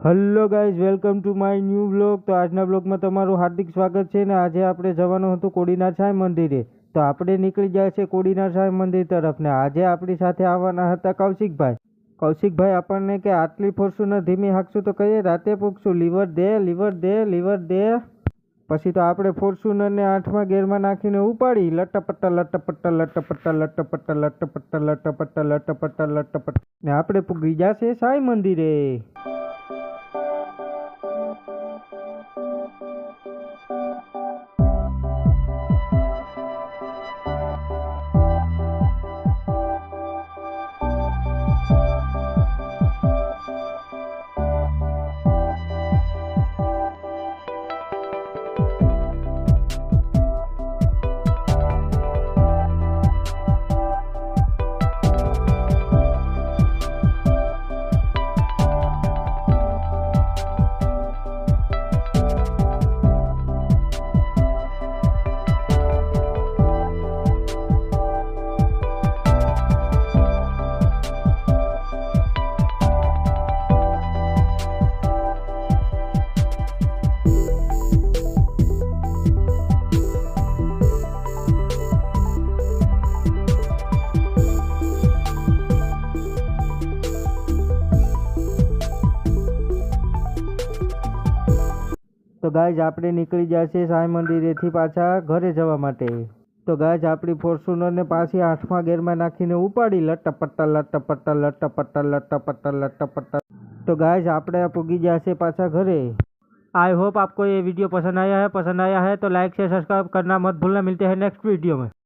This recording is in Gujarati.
Hello guys, welcome to my new blog. તો આજના બ્લોગમાં તમારું હાર્દિક સ્વાગત છે ને આજે આપણે જવાનું હતું કોડીનાર સાંઈ મંદિરે। તો આપણે નીકળી જાય છે કોડીનાર સાંઈ મંદિર તરફ ને આજે આપણી સાથે આવવાના હતા કૌશિકભાઈ। કૌશિકભાઈ આપણને કે આટલી ફોર્ચ્યુનર ધીમી હાંકશું તો કહીએ રાતે પૂછશું, લીવર દે લીવર દે લીવર દે। પછી તો આપણે ફોર્ચ્યુનરને 8મા ગેરમાં નાખીને ઉપાડી લટપટ્ટા લટપટ્ટા લટપટ્ટા લટપટ્ટા લટપટ્ટા લટપટ્ટા લટપટ્ટા લટપટ્ટા ને આપણે પૂગી જશે સાંઈ મંદિરે। તો ગાઈઝ આપણે નીકળી જાય છે સાંઈ મંદિરેથી પાછા ઘરે જવા માટે। તો ગાઈઝ આપણી ફોર્ચ્યુનરને પાછી 8મા ગેરમાં નાખીને ઉપાડી લટપટ્ટા લટપટ્ટા લટપટ્ટા લટપટ્ટા લટપટ્ટા। तो गाइज આપણે પૂગી ગયા છે પાછા ઘરે। आई होप आपको ये वीडियो पसंद आया है तो लाइक शेयर सब्सक्राइब करना मत भूलना। मिलते हैं नेक्स्ट वीडियो में।